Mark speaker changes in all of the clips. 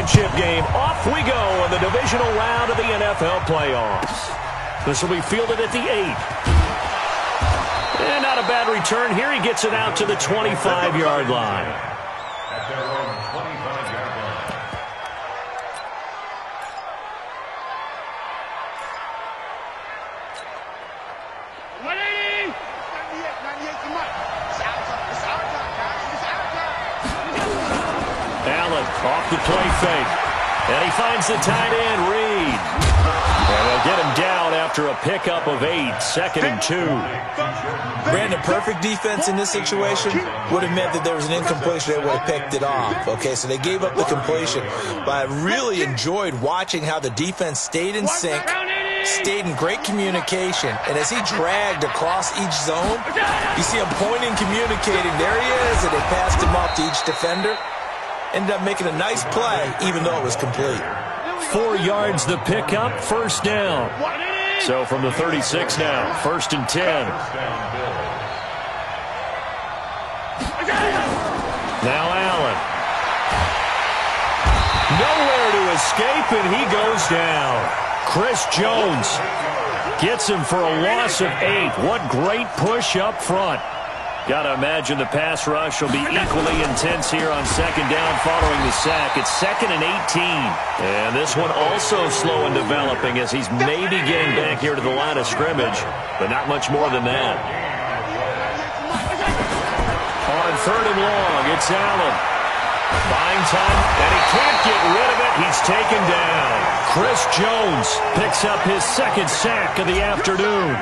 Speaker 1: championship game. Off we go in the divisional round of the NFL playoffs. This will be fielded at the 8. And not a bad return here. He gets it out to the 25-yard line.
Speaker 2: At their own 25-yard line.
Speaker 1: Allen off the play fake. And he finds the tight end, Reed. And they'll get him down after a pickup of 8, 2nd and 2.
Speaker 3: Brandon, perfect defense in this situation would have meant that there was an incompletion. They would have picked it off. Okay, so they gave up the completion. But I really enjoyed watching how the defense stayed in sync, stayed in great communication. And as he dragged across each zone, you see him pointing, communicating. There he is, and they passed him off to each defender. Ended up making a nice play, even though it was complete.
Speaker 1: 4 yards the pickup, first down. So from the 36 now, 1st and 10. Now Allen. Nowhere to escape, and he goes down. Chris Jones gets him for a loss of 8. What great push up front. Got to imagine the pass rush will be equally intense here on 2nd down following the sack. It's 2nd and 18. And this one also slow in developing as he's maybe getting back here to the line of scrimmage, but not much more than that. On 3rd and long, it's Allen. Buying time, and he can't get rid of it. He's taken down. Chris Jones picks up his 2nd sack of the afternoon.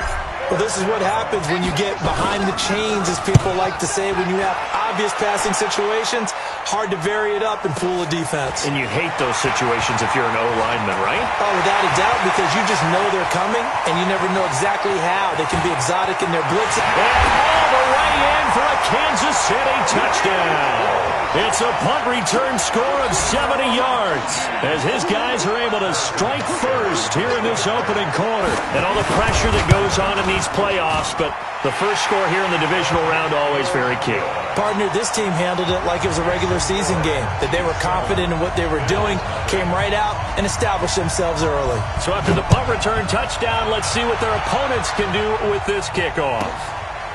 Speaker 3: Well, this is what happens when you get behind the chains, as people like to say. When you have obvious passing situations, hard to vary it up and fool a defense.
Speaker 1: And you hate those situations if you're an O-lineman, right?
Speaker 3: Oh, without a doubt, because you just know they're coming, and you never know exactly how. They can be exotic in their blitzing.
Speaker 1: And all the way in for a Kansas City touchdown. It's a punt return score of 70 yards as his guys are able to strike first here in this opening quarter. And all the pressure that goes on in these playoffs, but the first score here in the divisional round always very key.
Speaker 3: Partner, this team handled it like it was a regular season game, that they were confident in what they were doing, came right out and established themselves early.
Speaker 1: So after the punt return touchdown, let's see what their opponents can do with this kickoff.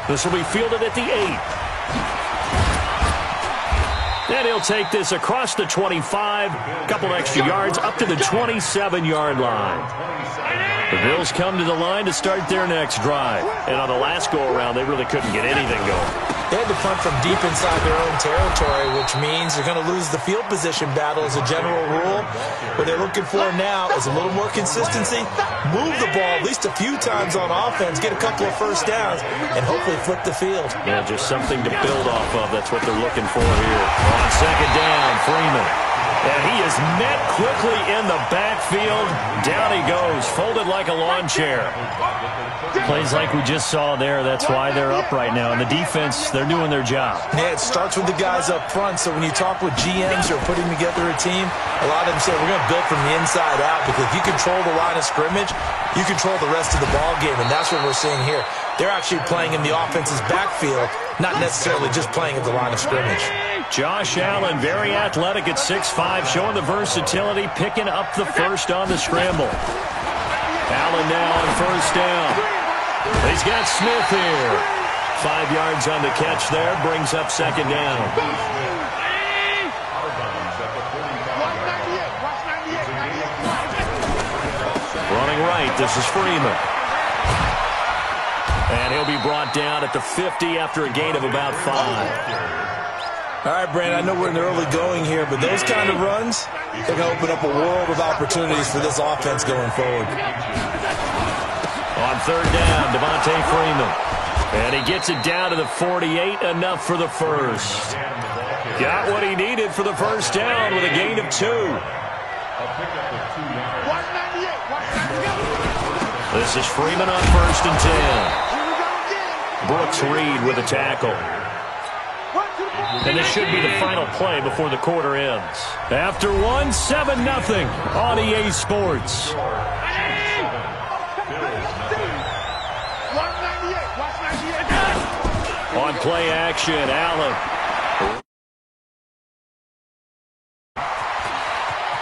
Speaker 1: This will be fielded at the 8. And he'll take this across the 25, a couple extra yards, up to the 27-yard line. The Bills come to the line to start their next drive. And on the last go-around, they really couldn't get anything going.
Speaker 3: They had to punt from deep inside their own territory, which means they're going to lose the field position battle as a general rule. What they're looking for now is a little more consistency, move the ball at least a few times on offense, get a couple of first downs, and hopefully flip the field.
Speaker 1: Yeah, just something to build off of. That's what they're looking for here. On 2nd down, Freeman. And he is met quickly in the backfield. Down he goes, folded like a lawn chair. Plays like we just saw there. That's why they're up right now. And the defense, they're doing their job.
Speaker 3: Yeah, it starts with the guys up front. So when you talk with GMs who are putting together a team, a lot of them say we're going to build from the inside out, because if you control the line of scrimmage, you control the rest of the ball game. And that's what we're seeing here. They're actually playing in the offense's backfield, not necessarily just playing at the line of scrimmage.
Speaker 1: Josh Allen, very athletic at 6'5", showing the versatility, picking up the first on the scramble. Allen now on 1st down. He's got Smith here. 5 yards on the catch there, brings up 2nd down. Running right, this is Freeman. And he'll be brought down at the 50 after a gain of about 5.
Speaker 3: All right, Brandon, I know we're in the early going here, but those kind of runs, they're going to open up a world of opportunities for this offense going forward.
Speaker 1: On 3rd down, Devontae Freeman. And he gets it down to the 48, enough for the first. Got what he needed for the first down with a gain of 2. This is Freeman on 1st and 10. Brooks Reed with a tackle. And this should be the final play before the quarter ends. After one, 7-0 on EA Sports. On play action, Allen.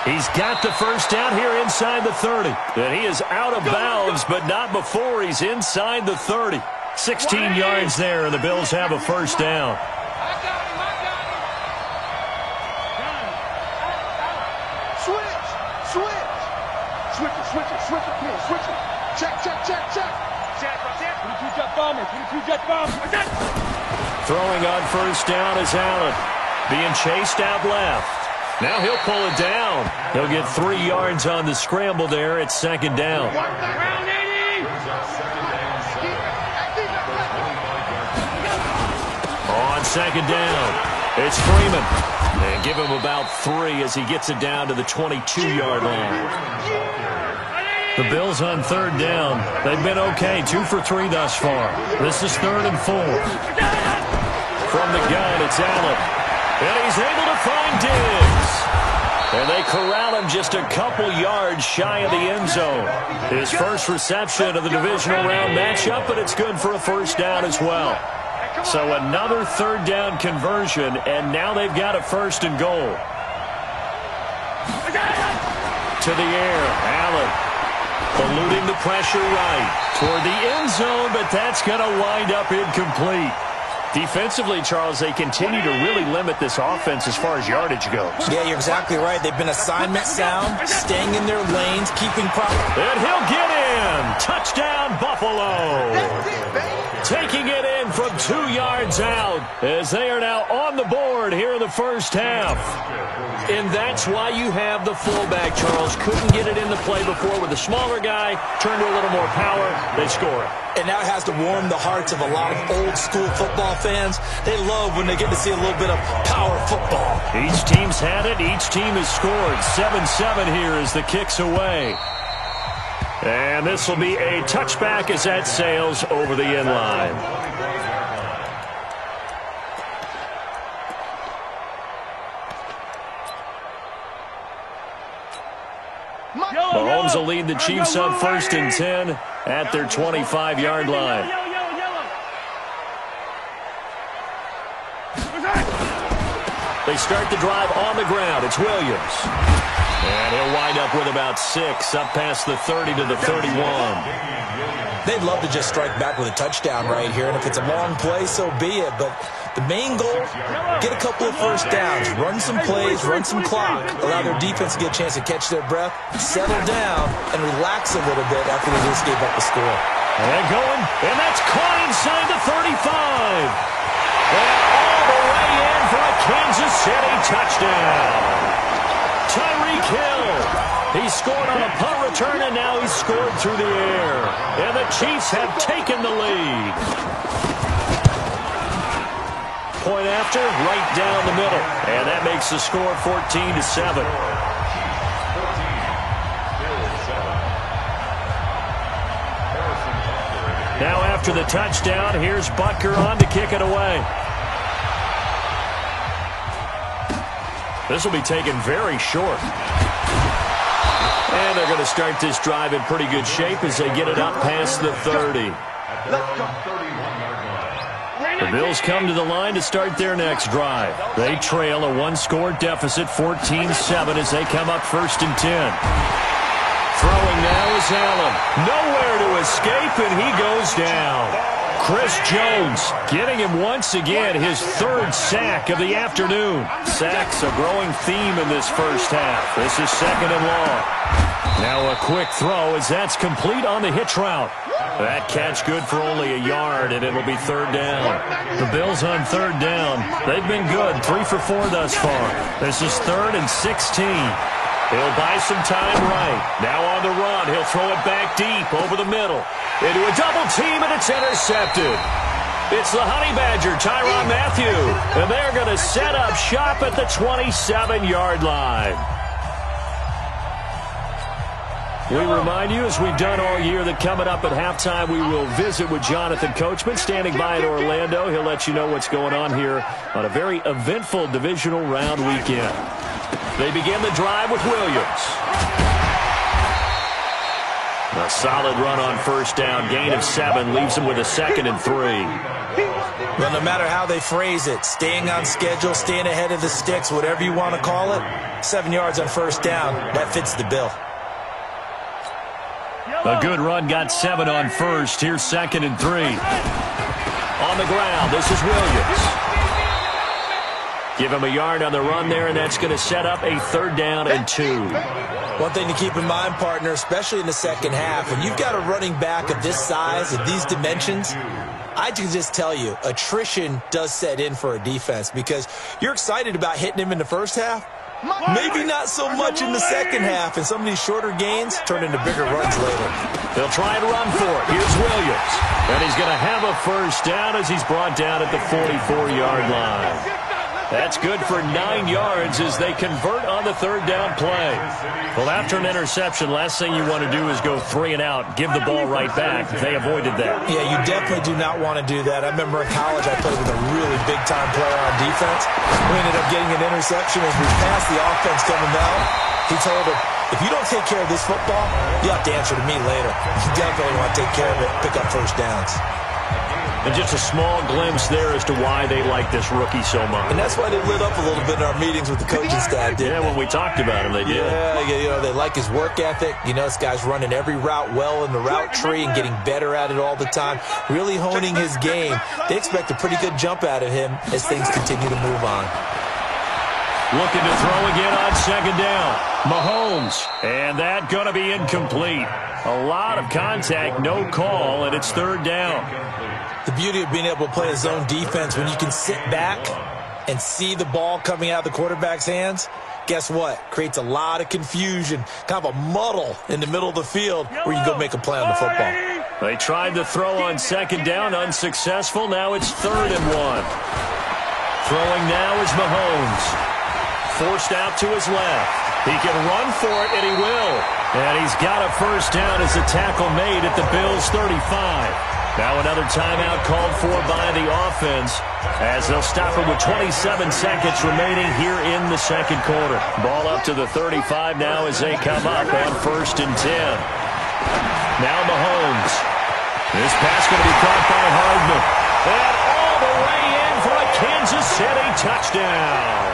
Speaker 1: He's got the first down here inside the 30. And he is out of bounds, but not before he's inside the 30. 16 yards there, and the Bills have a first down.
Speaker 4: Switch it. Check.
Speaker 1: Throwing on first down is Allen. Being chased out left. Now he'll pull it down. He'll get 3 yards on the scramble there at second down. On second down, it's Freeman. And give him about 3 as he gets it down to the 22-yard line. The Bills on third down. They've been okay, 2 for 3 thus far. This is 3rd and 4. From the gun, it's Allen. And he's able to find Diggs. And they corral him just a couple yards shy of the end zone. His first reception of the divisional round matchup, but it's good for a first down as well. So another third down conversion, and now they've got a 1st and goal. To the air, Allen. Eluding the pressure right toward the end zone, but that's going to wind up incomplete. Defensively, Charles, they continue to really limit this offense as far as yardage goes.
Speaker 3: Yeah, you're exactly right. They've been assignment sound, staying in their lanes, keeping proper.
Speaker 1: And he'll get in. Touchdown, Buffalo. Taking it in from 2 yards out as they are now on the board here in the first half. And that's why you have the fullback, Charles. Couldn't get it in the play before with a smaller guy. Turned to a little more power. They score it.
Speaker 3: And now it has to warm the hearts of a lot of old-school football fans. They love when they get to see a little bit of power football.
Speaker 1: Each team's had it. Each team has scored. 7-7 here as the kick's away. And this will be a touchback as that sails over the end line. Mahomes will lead the Chiefs on 1st and 10 at their 25-yard line. They start the drive on the ground. It's Williams. And he'll wind up with about 6 up past the 30 to the 31.
Speaker 3: They'd love to just strike back with a touchdown right here, and if it's a long play, so be it. But the main goal, get a couple of first downs, run some plays, run some clock, allow their defense to get a chance to catch their breath, settle down, and relax a little bit after they just gave up the score.
Speaker 1: And going, and that's caught inside the 35. And all the way in for a Kansas City touchdown. Tyreek Hill. He scored on a punt return, and now he's scored through the air. And the Chiefs have taken the lead. Point after, right down the middle. And that makes the score 14-7. Now after the touchdown, here's Butker on to kick it away. This will be taken very short. And they're going to start this drive in pretty good shape as they get it up past the 30. The Bills come to the line to start their next drive. They trail a 1-score deficit, 14-7, as they come up 1st and 10. Throwing now is Allen. Nowhere to escape, and he goes down. Chris Jones getting him once again his 3rd sack of the afternoon. Sacks a growing theme in this first half. This is 2nd and long. Now a quick throw as that's complete on the hitch route. That catch good for only a yard, and it'll be 3rd down. The Bills on 3rd down. They've been good, 3 for 4 thus far. This is 3rd and 16. He'll buy some time right. Now on the run, he'll throw it back deep over the middle. Into a double team, and it's intercepted. It's the Honey Badger, Tyrann Mathieu. And they're going to set up shop at the 27-yard line. We remind you, as we've done all year, that coming up at halftime, we will visit with Jonathan Coachman, standing by in Orlando. He'll let you know what's going on here on a very eventful divisional round weekend. They begin the drive with Williams. A solid run on first down. Gain of 7 leaves him with a 2nd and 3.
Speaker 3: Well, no matter how they phrase it, staying on schedule, staying ahead of the sticks, whatever you want to call it, 7 yards on first down, that fits the bill.
Speaker 1: A good run got 7 on first. Here's 2nd and 3. On the ground, this is Williams. Give him a yard on the run there, and that's going to set up a 3rd down and 2.
Speaker 3: One thing to keep in mind, partner, especially in the second half, when you've got a running back of this size, of these dimensions, I can just tell you, attrition does set in for a defense because you're excited about hitting him in the first half. Maybe not so much in the second half, and some of these shorter gains turn into bigger runs later.
Speaker 1: They'll try and run for it. Here's Williams. And he's going to have a first down as he's brought down at the 44-yard line. That's good for 9 yards as they convert on the 3rd down play. Well, after an interception, last thing you want to do is go 3 and out, give the ball right back. They avoided that.
Speaker 3: Yeah, you definitely do not want to do that. I remember in college I played with a really big-time player on defense. We ended up getting an interception as we passed the offense coming down. He told him, if you don't take care of this football, you have to answer to me later. You definitely want to take care of it, pick up first downs.
Speaker 1: And just a small glimpse there as to why they like this rookie so much.
Speaker 3: And that's why they lit up a little bit in our meetings with the coaching staff, didn't
Speaker 1: they? When we talked about him, they did.
Speaker 3: Yeah, you know, they like his work ethic. You know, this guy's running every route well in the route tree and getting better at it all the time, really honing his game. They expect a pretty good jump out of him as things continue to move on.
Speaker 1: Looking to throw again on 2nd down. Mahomes. And that going to be incomplete. A lot of contact, no call, and it's 3rd down.
Speaker 3: The beauty of being able to play a zone defense when you can sit back and see the ball coming out of the quarterback's hands, guess what? Creates a lot of confusion, kind of a muddle in the middle of the field where you go make a play on the football.
Speaker 1: They tried to throw on 2nd down, unsuccessful. Now it's 3rd and 1. Throwing now is Mahomes. Forced out to his left. He can run for it, and he will. And he's got a first down as a tackle made at the Bills' 35. Now another timeout called for by the offense as they'll stop it with 27 seconds remaining here in the 2nd quarter. Ball up to the 35 now as they come up on 1st and 10. Now Mahomes. This pass going to be caught by Hardman. And all the way in for a Kansas City touchdown.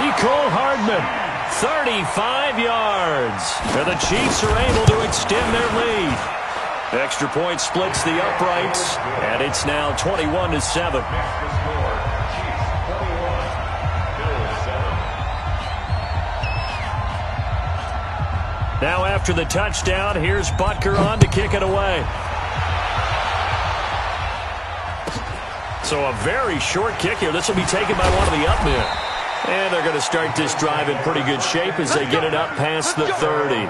Speaker 1: Mecole Hardman, 35 yards. And the Chiefs are able to extend their lead. Extra point splits the uprights, and it's now 21-7. Now after the touchdown, here's Butker on to kick it away. So a very short kick here. This will be taken by one of the up men. And they're going to start this drive in pretty good shape as they get it up past the 30.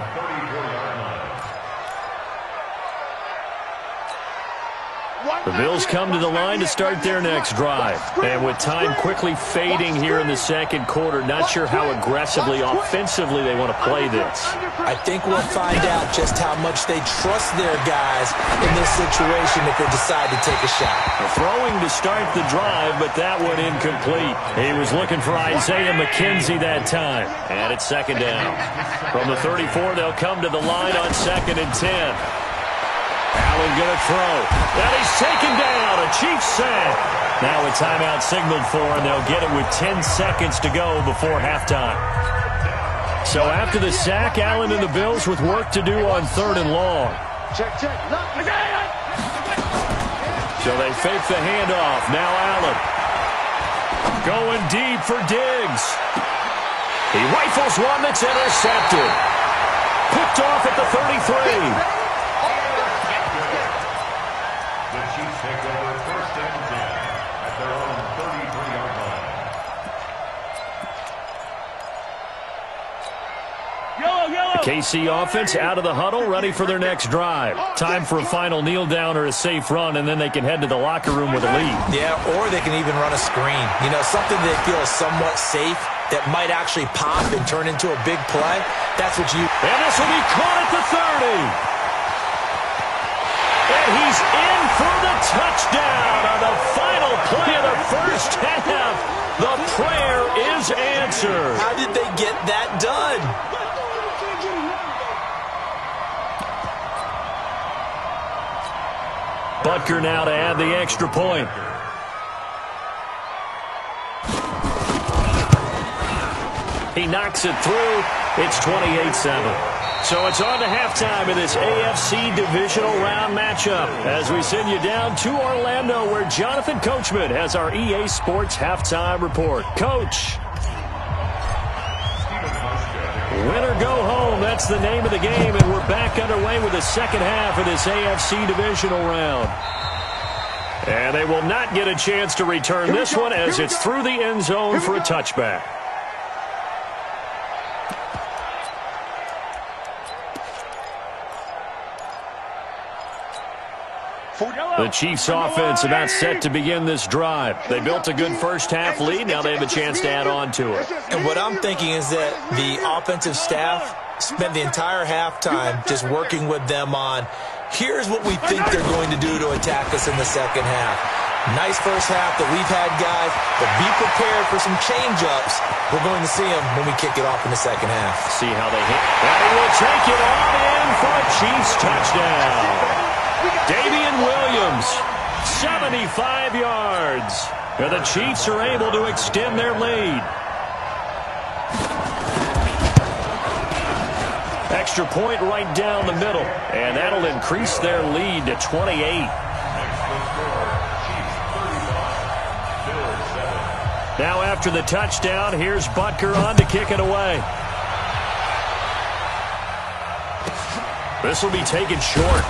Speaker 1: The Bills come to the line to start their next drive. And with time quickly fading here in the 2nd quarter, not sure how aggressively, offensively they want to play this.
Speaker 3: I think we'll find out just how much they trust their guys in this situation if they decide to take a shot.
Speaker 1: Throwing to start the drive, but that one incomplete. He was looking for Isaiah McKenzie that time. And it's 2nd down. From the 34, they'll come to the line on 2nd and 10. Allen going to throw. And he's taken down. A Chiefs sack. Now a timeout signaled for, and they'll get it with 10 seconds to go before halftime. So after the sack, Allen and the Bills with work to do on 3rd and long. So they fake the handoff. Now Allen. Going deep for Diggs. He rifles one that's intercepted. Picked off at the 33. KC offense out of the huddle, ready for their next drive. Time for a final kneel down or a safe run, and then they can head to the locker room with a lead.
Speaker 3: Yeah, or they can even run a screen. You know, something they feel is somewhat safe that might actually pop and turn into a big play. That's what you...
Speaker 1: And this will be caught at the 30. And he's in for the touchdown on the final play of the first half. The prayer is answered.
Speaker 3: How did they get that done?
Speaker 1: Butker now to add the extra point. He knocks it through. It's 28-7. So it's on to halftime in this AFC Divisional Round matchup as we send you down to Orlando where Jonathan Coachman has our EA Sports Halftime Report. Coach. Win or go home, that's the name of the game, and we're back underway with the second half of this AFC Divisional Round. And they will not get a chance to return this one as it's through the end zone for a touchback. The Chiefs offense about set to begin this drive. They built a good first half lead. Now they have a chance to add on to it.
Speaker 3: And what I'm thinking is that the offensive staff spent the entire halftime just working with them on, here's what we think they're going to do to attack us in the second half. Nice first half that we've had, guys, but be prepared for some change-ups. We're going to see them when we kick it off in the second half.
Speaker 1: See how they hit. And he will take it on in for a Chiefs touchdown. Damian Williams, 75 yards. And the Chiefs are able to extend their lead. Extra point right down the middle, and that'll increase their lead to 28. Now after the touchdown, here's Butker on to kick it away. This will be taken short.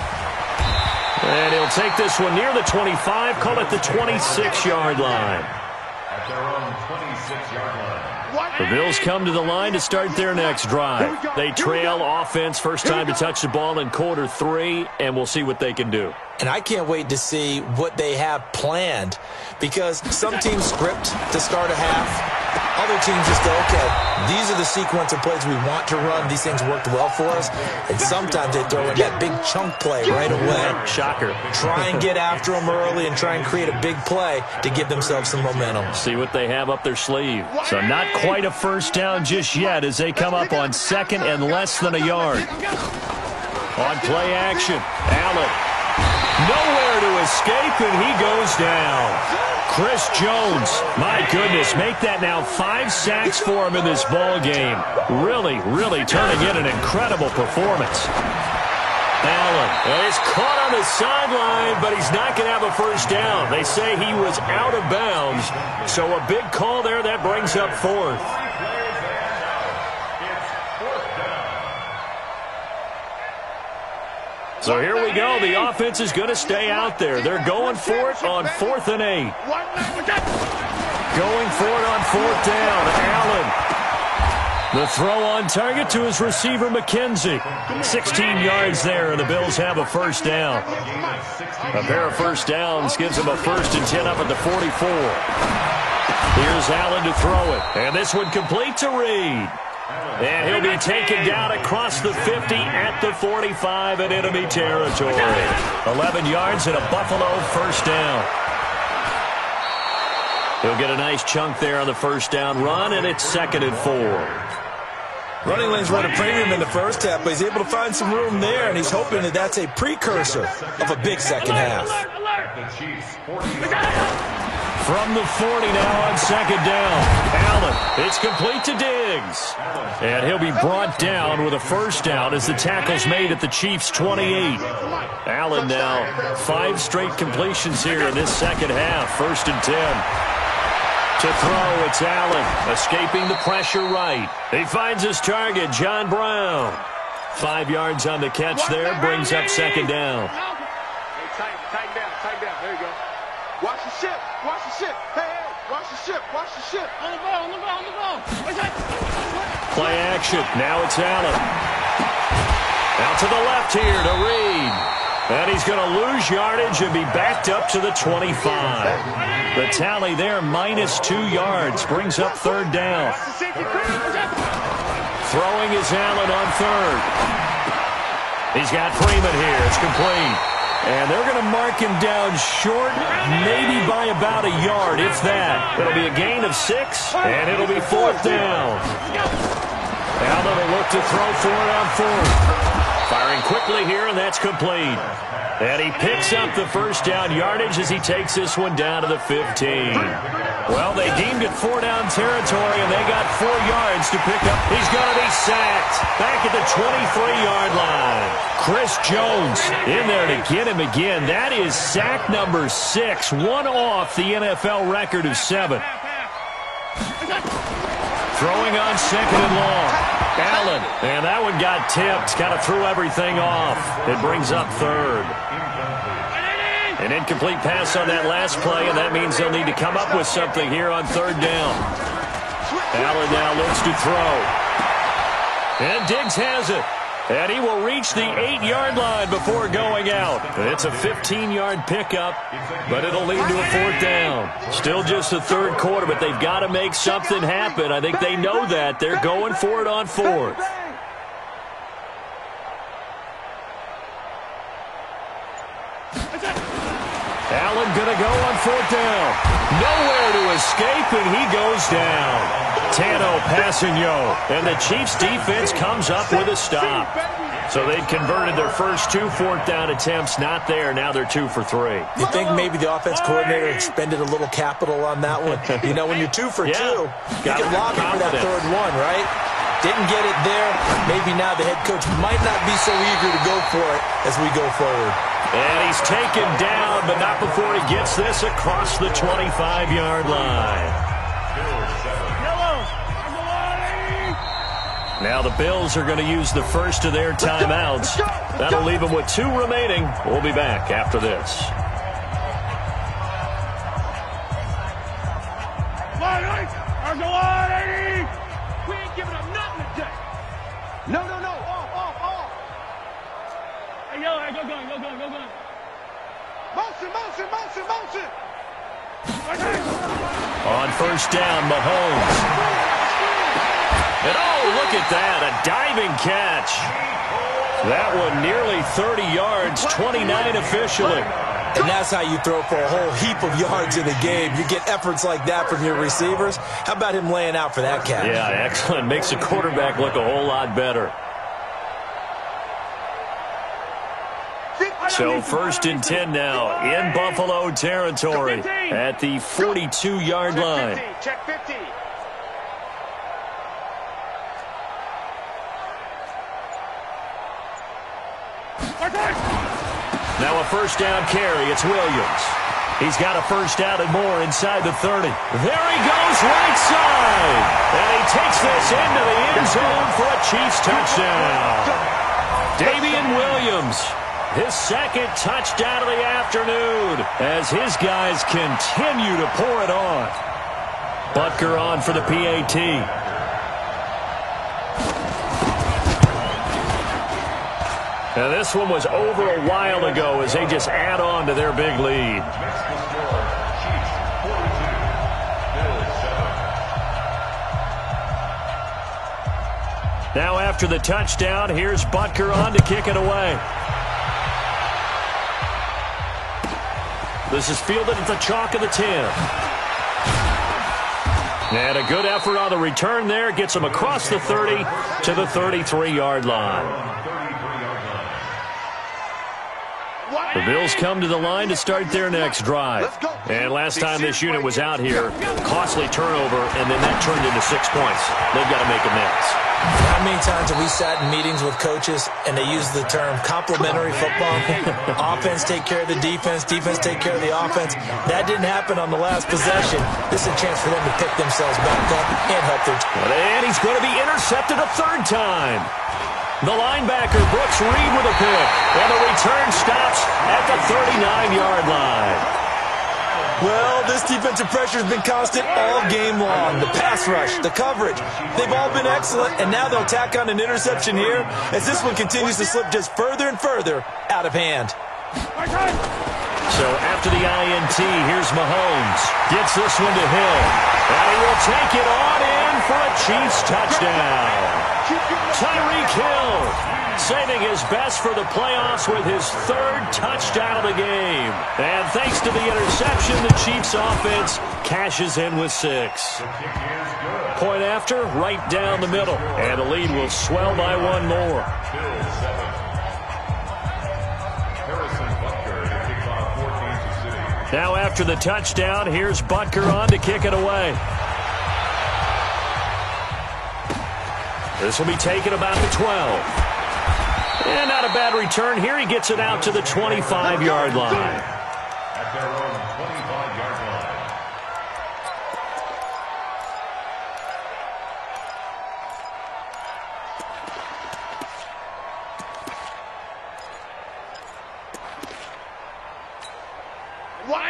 Speaker 1: And he'll take this one near the 25, call it the 26-yard line.
Speaker 2: At their own 26-yard line.
Speaker 1: The Bills come to the line to start their next drive. They trail offense, first time to touch the ball in quarter 3, and we'll see what they can do.
Speaker 3: And I can't wait to see what they have planned because some teams script to start a half. Other teams just go, okay, these are the sequence of plays we want to run. These things worked well for us. And sometimes they throw in that big chunk play right away.
Speaker 1: Shocker.
Speaker 3: Try and get after them early and try and create a big play to give themselves some momentum.
Speaker 1: See what they have up their sleeve. So not quite a first down just yet as they come up on second and less than a yard. On play action, Allen. Nowhere to escape, and he goes down. Chris Jones, my goodness, make that now 5 sacks for him in this ball game. Really, really turning in an incredible performance. Allen is caught on the sideline, but he's not going to have a first down. They say he was out of bounds, so a big call there that brings up fourth. So here we go. The offense is going to stay out there. They're going for it on 4th and 8. Going for it on 4th down. Allen. The throw on target to his receiver, McKenzie. 16 yards there, and the Bills have a first down. A pair of first downs gives them a 1st and 10 up at the 44. Here's Allen to throw it. And this one complete to Reed. And he'll be taken down across the 50 at the 45 in enemy territory. 11 yards and a Buffalo first down. He'll get a nice chunk there on the first down run, and it's 2nd and 4.
Speaker 3: Running lanes run a premium in the first half, but he's able to find some room there, and he's hoping that that's a precursor of a big second half.
Speaker 1: From the 40 now on 2nd down. Allen, it's complete to Diggs. And he'll be brought down with a first down as the tackle's made at the Chiefs' 28. Allen now 5 straight completions here in this second half. 1st and 10. To throw, it's Allen, escaping the pressure right. He finds his target, John Brown. 5 yards on the catch there, brings up 2nd down.
Speaker 4: Tighten down. There you go. Watch the ship. Hey, watch the ship. On the ball.
Speaker 1: Play action. Now it's Allen. Out to the left here to Reed. And he's going to lose yardage and be backed up to the 25. The tally there, -2 yards, brings up 3rd down. Throwing is Allen on 3rd. He's got Freeman here. It's complete. And they're going to mark him down short, maybe by about a yard, if that. It'll be a gain of 6, and it'll be 4th down. Allen will look to throw for it on 4th. Firing quickly here, and that's complete. And he picks up the first down yardage as he takes this one down to the 15. Well, they deemed it 4-down territory, and they got 4 yards to pick up. He's going to be sacked back at the 23-yard line. Chris Jones in there to get him again. That is sack number 6, one off the NFL record of 7. Throwing on 2nd and long. Allen, and that one got tipped. Kind of threw everything off. It brings up 3rd. An incomplete pass on that last play, and that means they'll need to come up with something here on 3rd down. Allen now looks to throw. And Diggs has it. And he will reach the 8-yard line before going out. It's a 15-yard pickup, but it'll lead to a 4th down. Still just the 3rd quarter, but they've got to make something happen. I think they know that. They're going for it on 4th. Allen going to go on 4th down. Nowhere to escape, and he goes down. Tano Passanio, and the Chiefs defense comes up with a stop. So they'd converted their first 2 4th down attempts, not there. Now they're 2 for 3.
Speaker 3: You think maybe the offense coordinator expended a little capital on that one? You know, when you're 2 for 2, you can lob it for that 3rd one, right? Didn't get it there. Maybe now the head coach might not be so eager to go for it as we go forward.
Speaker 1: And he's taken down, but not before he gets this across the 25-yard line. Now the Bills are going to use the first of their timeouts. That'll leave them with 2 remaining. We'll be back after this.
Speaker 4: We ain't giving up nothing today. No. Off. Hey, go. Motion.
Speaker 1: On 1st down, Mahomes. And oh, look at that, a diving catch. That one nearly 30 yards, 29 officially.
Speaker 3: And that's how you throw for a whole heap of yards in the game. You get efforts like that from your receivers. How about him laying out for that catch?
Speaker 1: Yeah, excellent. Makes the quarterback look a whole lot better. So 1st and 10 now in Buffalo territory at the 42-yard line.
Speaker 4: Check 50.
Speaker 1: Now a 1st down carry. It's Williams. He's got a 1st down and more inside the 30. There he goes right side. And he takes this into the end zone for a Chiefs touchdown. Damian Williams, his 2nd touchdown of the afternoon as his guys continue to pour it on. Butker on for the PAT. Now this one was over a while ago as they just add on to their big lead. Now after the touchdown, here's Butker on to kick it away. This is fielded at the chalk of the 10. And a good effort on the return there. Gets him across the 30 to the 33-yard line. The Bills come to the line to start their next drive. And last time this unit was out here, costly turnover, and then that turned into 6 points. They've got to make amends.
Speaker 3: How many times have we sat in meetings with coaches and they use the term complementary football? Offense take care of the defense, defense take care of the offense. That didn't happen on the last possession. This is a chance for them to pick themselves back up and help their team.
Speaker 1: And he's going to be intercepted a 3rd time. The linebacker, Brooks Reed, with a pick. And the return stops at the 39-yard line.
Speaker 3: Well, this defensive pressure has been constant all game long. The pass rush, the coverage, they've all been excellent, and now they'll tack on an interception here as this one continues to slip just further and further out of hand.
Speaker 1: So after the INT, here's Mahomes. Gets this one to Hill. And he will take it on in for a Chiefs touchdown. Tyreek Hill saving his best for the playoffs with his 3rd touchdown of the game. And thanks to the interception, the Chiefs offense cashes in with 6. Point after, right down the middle. And the lead will swell by 1 more. Now after the touchdown, here's Butker on to kick it away. This will be taken about the 12. And not a bad return here. He gets it out to the 25-yard line.
Speaker 2: At their own 25-yard line.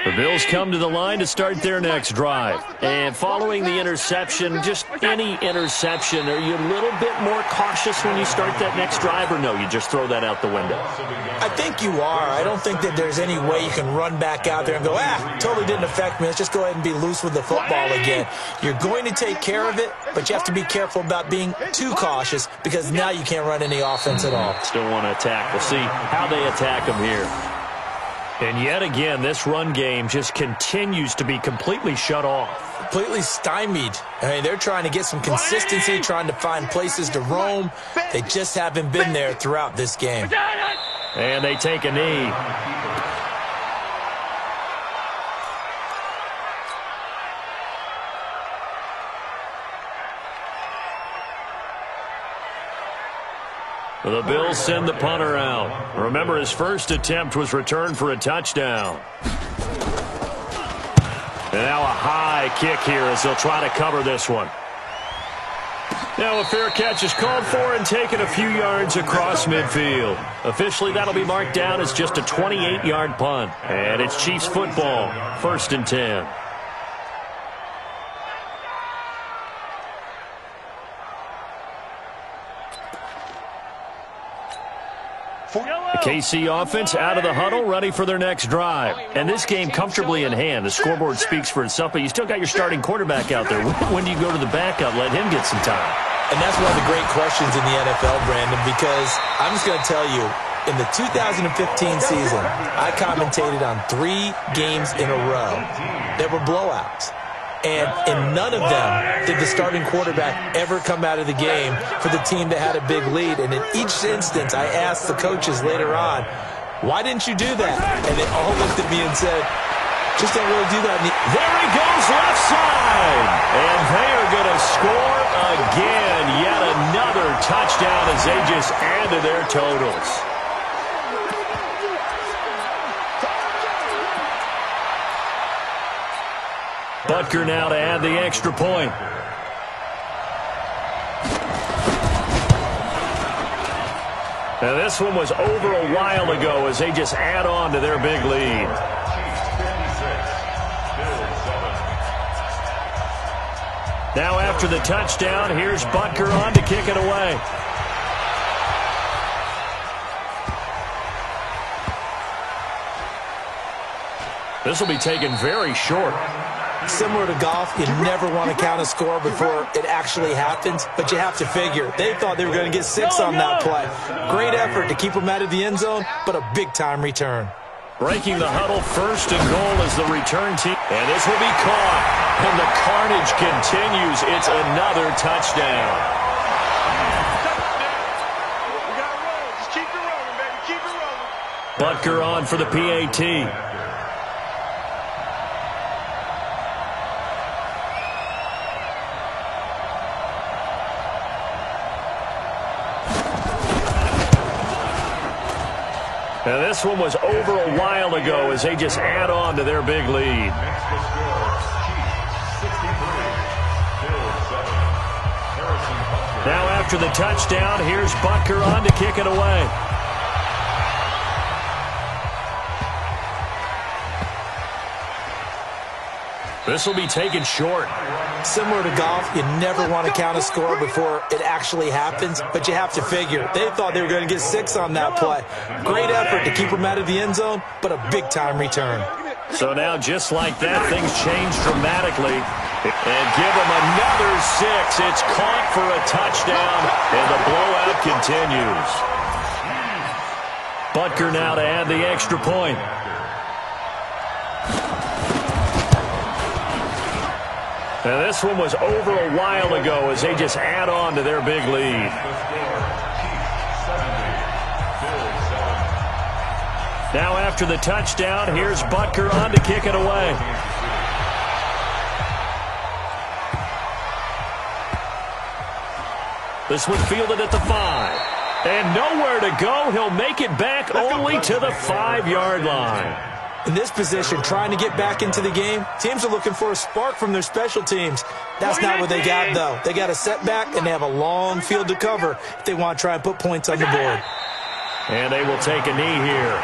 Speaker 1: The Bills come to the line to start their next drive. And following the interception, just any interception, are you a little bit more cautious when you start that next drive, or no, you just throw that out the window?
Speaker 3: I think you are. I don't think that there's any way you can run back out there and go, totally didn't affect me. Let's just go ahead and be loose with the football again. You're going to take care of it, but you have to be careful about being too cautious because now you can't run any offense at all.
Speaker 1: Still want to attack. We'll see how they attack them here. And yet again, this run game just continues to be completely shut off.
Speaker 3: Completely stymied. I mean, they're trying to get some consistency, trying to find places to roam. They just haven't been there throughout this game.
Speaker 1: And they take a knee. The Bills send the punter out. Remember, his first attempt was returned for a touchdown. And now a high kick here as they'll try to cover this one. Now a fair catch is called for and taken a few yards across midfield. Officially, that'll be marked down as just a 28-yard punt. And it's Chiefs football, 1st and 10. The KC offense out of the huddle, ready for their next drive. And this game comfortably in hand. The scoreboard speaks for itself, but you still got your starting quarterback out there. When do you go to the backup, let him get some time?
Speaker 3: And that's one of the great questions in the NFL, Brandon, because I'm just going to tell you, in the 2015 season, I commentated on 3 games in a row that were blowouts. And in none of them did the starting quarterback ever come out of the game for the team that had a big lead. And in each instance, I asked the coaches later on, why didn't you do that? And they all looked at me and said, just don't really do that.
Speaker 1: There he goes, left side. And they are going to score again. Yet another touchdown as they just add to their totals. Butker now to add the extra point. Now this one was over a while ago as they just add on to their big lead. Now after the touchdown, here's Butker on to kick it away. This will be taken very short.
Speaker 3: Similar to golf, you never want to count a score before it actually happens, but you have to figure. They thought they were going to get 6 on that play. Great effort to keep them out of the end zone, but a big-time return.
Speaker 1: Breaking the huddle, 1st and goal is the return team. And this will be caught. And the carnage continues. It's another touchdown.
Speaker 4: We got to roll. Just keep it rolling, baby. Keep it rolling.
Speaker 1: Butker on for the PAT. Now this one was over a while ago as they just add on to their big lead. Now after the touchdown, here's Butker on to kick it away. This will be taken short.
Speaker 3: Similar to golf, you never want to count a score before it actually happens, but you have to figure. They thought they were going to get 6 on that play. Great effort to keep them out of the end zone, but a big-time return.
Speaker 1: So now, just like that, things change dramatically. And give them another 6. It's caught for a touchdown, and the blowout continues. Butker now to add the extra point. Now this one was over a while ago as they just add on to their big lead. Now after the touchdown, here's Butker on to kick it away. This one fielded at the 5. And nowhere to go. He'll make it back only to the 5-yard line.
Speaker 3: In this position, trying to get back into the game, teams are looking for a spark from their special teams. That's not what they got, though. They got a setback, and they have a long field to cover if they want to try and put points on the board.
Speaker 1: And they will take a knee here.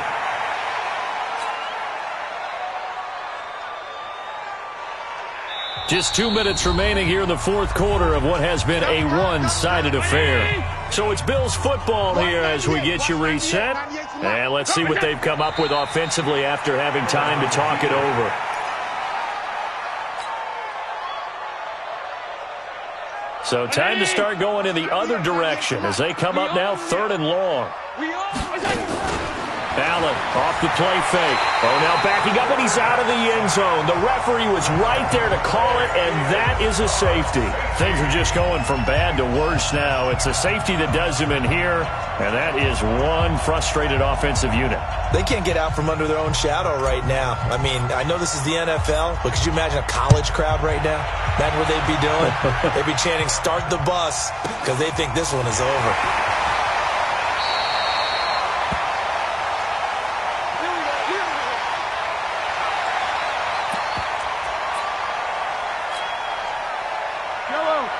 Speaker 1: Just 2 minutes remaining here in the fourth quarter of what has been a one-sided affair. So it's Bills football here as we get you reset. And let's see what they've come up with offensively after having time to talk it over. So time to start going in the other direction as they come up now 3rd and long. Allen off the play fake. Oh, now backing up, and he's out of the end zone. The referee was right there to call it, and that is a safety. Things are just going from bad to worse now. It's a safety that does him in here, and that is one frustrated offensive unit.
Speaker 3: They can't get out from under their own shadow right now. I mean, I know this is the NFL, but could you imagine a college crowd right now? Imagine what they'd be doing. They'd be chanting, "Start the bus," because they think this one is over.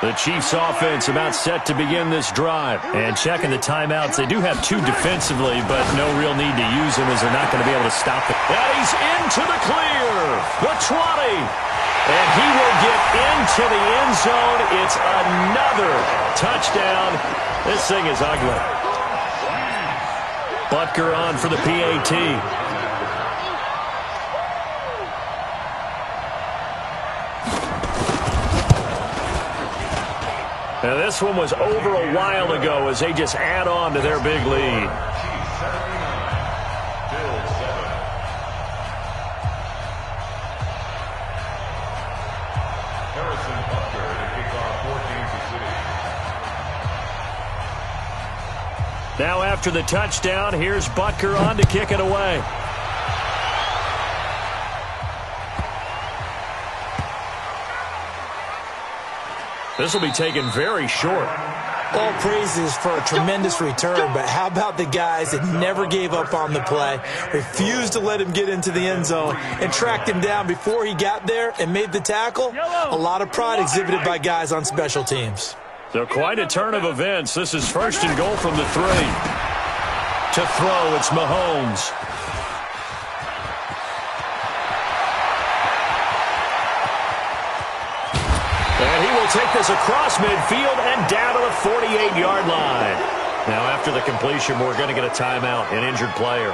Speaker 1: The Chiefs offense about set to begin this drive. And checking the timeouts, they do have 2 defensively, but no real need to use them as they're not going to be able to stop it. And he's into the clear. The 20. And he will get into the end zone. It's another touchdown. This thing is ugly. Butker on for the PAT. Now this one was over a while ago as they just add on to their big lead.
Speaker 2: Harrison Butker to kick off for Kansas City.
Speaker 1: Now after the touchdown, here's Butker on to kick it away. This will be taken very short.
Speaker 3: All praises for a tremendous return, but how about the guys that never gave up on the play, refused to let him get into the end zone, and tracked him down before he got there and made the tackle? A lot of pride exhibited by guys on special teams.
Speaker 1: So quite a turn of events. This is 1st and goal from the 3. To throw, it's Mahomes. And he will take this across midfield and down to the 48-yard line. Now after the completion, we're going to get a timeout, an injured player.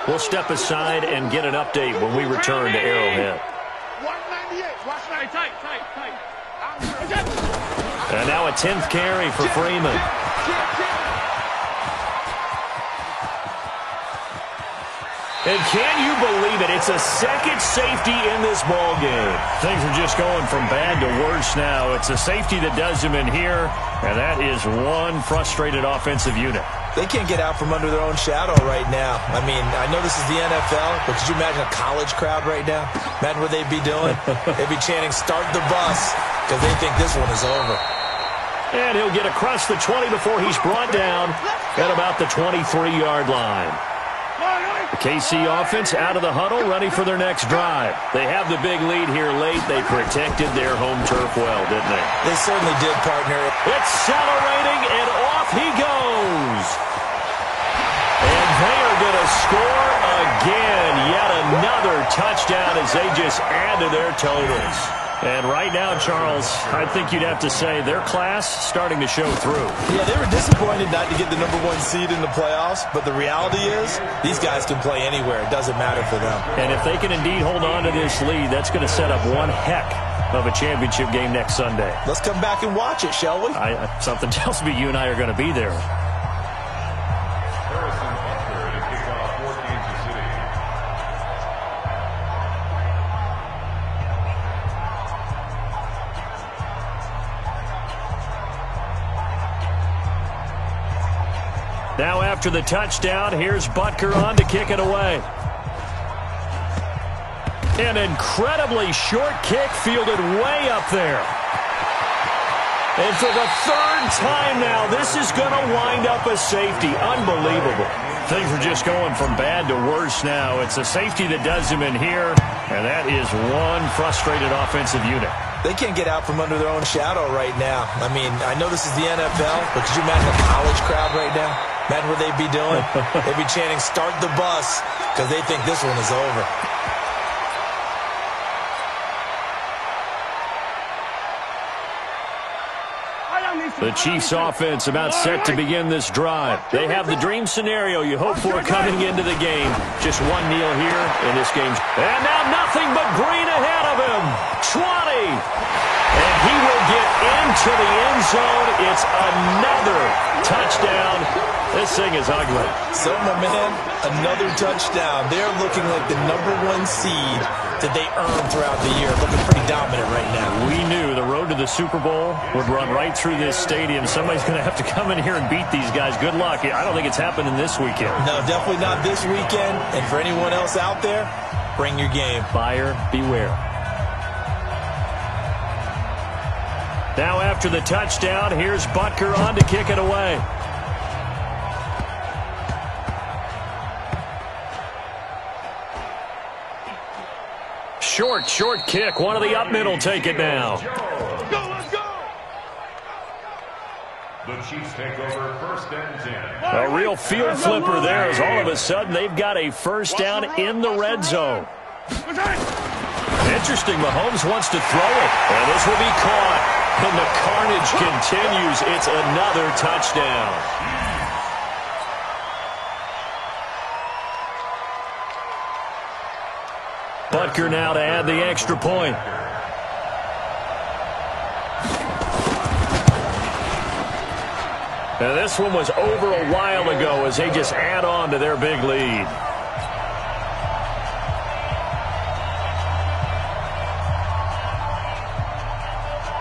Speaker 1: We'll step aside and get an update when we return to Arrowhead.
Speaker 4: 198. Watch tight.
Speaker 1: And now a 10th carry for Freeman. And can you believe it? It's a second safety in this ball game. Things are just going from bad to worse now. It's a safety that does him in here, and that is one frustrated offensive unit.
Speaker 3: They can't get out from under their own shadow right now. I mean, I know this is the NFL, but could you imagine a college crowd right now? Imagine what they'd be doing. They'd be chanting, "Start the bus," because they think this one is over.
Speaker 1: And he'll get across the 20 before he's brought down at about the 23-yard line. The KC offense out of the huddle, ready for their next drive. They have the big lead here late. They protected their home turf well, didn't they?
Speaker 3: They certainly did, partner.
Speaker 1: Accelerating, and off he goes. And they are going to score again. Yet another touchdown as they just add to their totals. And right now, Charles, I think you'd have to say their class starting to show through.
Speaker 3: Yeah, they were disappointed not to get the #1 seed in the playoffs, but the reality is these guys can play anywhere. It doesn't matter for them.
Speaker 1: And if they can indeed hold on to this lead, that's going to set up one heck of a championship game next Sunday.
Speaker 3: Let's come back and watch it, shall we?
Speaker 1: Something tells me you and I are going to be there.
Speaker 2: Harrison Butker to kick off for Kansas City.
Speaker 1: Now after the touchdown, here's Butker on to kick it away. An incredibly short kick fielded way up there. And for the third time now, this is going to wind up a safety. Unbelievable. Things are just going from bad to worse now. It's a safety that does him in here, and that is one frustrated offensive unit.
Speaker 3: They can't get out from under their own shadow right now. I mean, I know this is the NFL, but could you imagine a college crowd right now? Imagine what they'd be doing. They'd be chanting, "Start the bus," because they think this one is over.
Speaker 1: The Chiefs offense about set to begin this drive. They have the dream scenario you hope for coming into the game. Just one kneel here in this game. And now nothing but green ahead of him. 20. And he will get into the end zone. It's another touchdown. This thing is ugly.
Speaker 3: So, my man, another touchdown. They're looking like the #1 seed that they earned throughout the year. Looking pretty dominant right now.
Speaker 1: We knew the road to the Super Bowl would run right through this stadium. Somebody's going to have to come in here and beat these guys. Good luck. I don't think it's happening this weekend.
Speaker 3: No, definitely not this weekend. And for anyone else out there, bring your game.
Speaker 1: Buyer beware. Now after the touchdown, here's Butker on to kick it away. Short kick. One of the up middle take it now.
Speaker 4: Let's go.
Speaker 2: The Chiefs take over 1st and 10.
Speaker 1: A real field flipper there as all of a sudden they've got a first down in the red zone. Interesting. Mahomes wants to throw it. And this will be caught. And the carnage continues. It's another touchdown. Butker now to add the extra point. Now this one was over a while ago as they just add on to their big lead.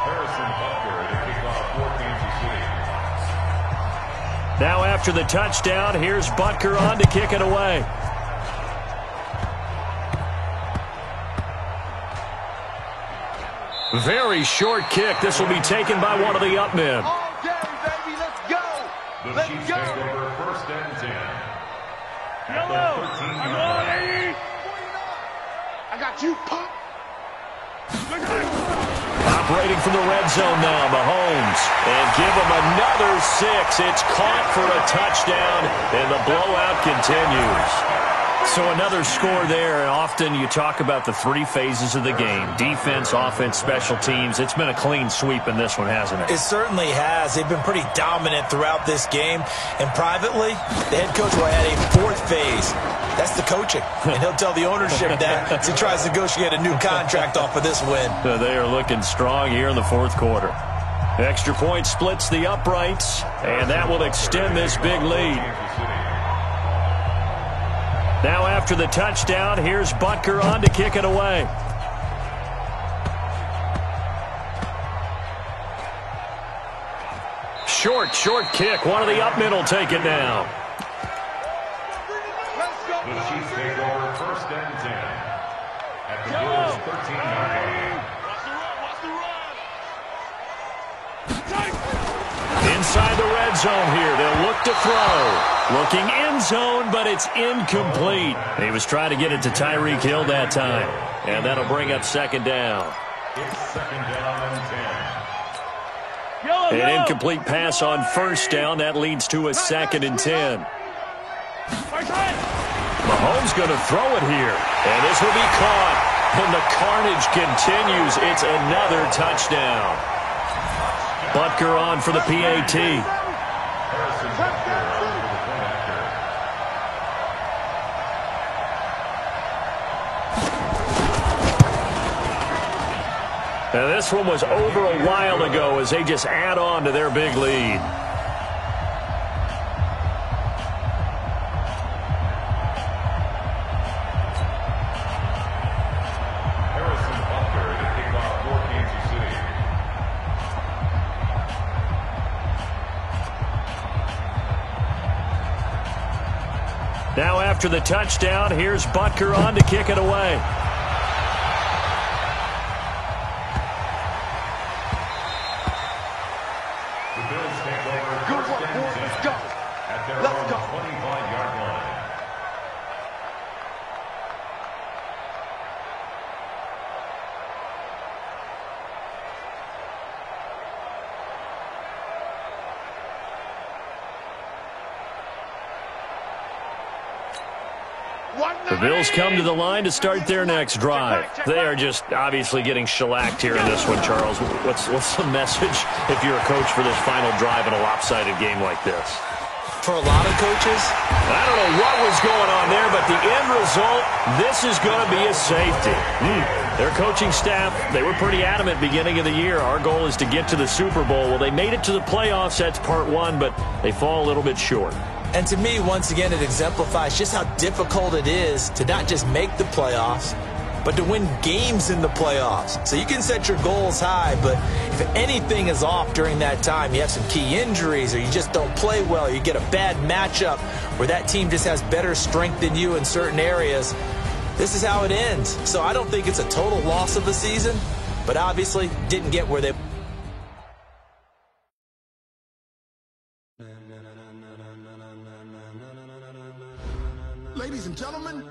Speaker 2: Harrison Butker to kick off for Kansas City.
Speaker 1: Now after the touchdown, here's Butker on to kick it away. Very short kick. This will be taken by one of the up men.
Speaker 4: All day, baby. Let's go.
Speaker 2: The
Speaker 4: Let's
Speaker 2: Chiefs
Speaker 4: go.
Speaker 2: take over 1st and 10. At the 13-yard line.
Speaker 4: I got you, Pop.
Speaker 1: Operating from the red zone now, Mahomes. And give him another 6. It's caught for a touchdown, and the blowout continues. So another score there, and often you talk about the 3 phases of the game. Defense, offense, special teams. It's been a clean sweep in this one, hasn't it?
Speaker 3: It certainly has. They've been pretty dominant throughout this game. And privately, the head coach will add a 4th phase. That's the coaching. And he'll tell the ownership that as he tries to negotiate a new contract off of this win.
Speaker 1: They are looking strong here in the 4th quarter. Extra point splits the uprights, and that will extend this big lead. Now after the touchdown, here's Butker on to kick it away. Short kick. One of the up middle take it now.
Speaker 2: The Chiefs take over 1st and 10. At the Bills' 13-yard line.
Speaker 1: Inside the red zone here. They'll look to throw. Looking end zone, but it's incomplete. He was trying to get it to Tyreek Hill that time. And that'll bring up 2nd down.
Speaker 2: It's 2nd down and 10.
Speaker 1: An incomplete pass on 1st down. That leads to a 2nd and 10. Mahomes going to throw it here. And this will be caught. And the carnage continues. It's another touchdown. Butker on for the PAT.
Speaker 2: Harrison Butker on for the point after.
Speaker 1: Now this one was over a while ago as they just add on to their big lead.
Speaker 2: Harrison Butker to kick off for Kansas City.
Speaker 1: Now after the touchdown, here's Butker on to kick it away.
Speaker 2: The Bills take over first and 10 at their own 25-yard line.
Speaker 1: The Bills come to the line to start their next drive. They are just obviously getting shellacked here in this one, Charles. What's the message if you're a coach for this final drive in a lopsided game like this?
Speaker 3: For a lot of coaches,
Speaker 1: I don't know what was going on there, but the end result, this is going to be a safety. Their coaching staff, they were pretty adamant beginning of the year. Our goal is to get to the Super Bowl. Well, they made it to the playoffs. That's part one, but they fall a little bit short.
Speaker 3: and to me, once again, it exemplifies just how difficult it is to not just make the playoffs, but to win games in the playoffs. So you can set your goals high, but if anything is off during that time, you have some key injuries or you just don't play well, you get a bad matchup where that team just has better strength than you in certain areas, this is how it ends. So I don't think it's a total loss of the season, but obviously didn't get where they...
Speaker 5: Ladies and gentlemen,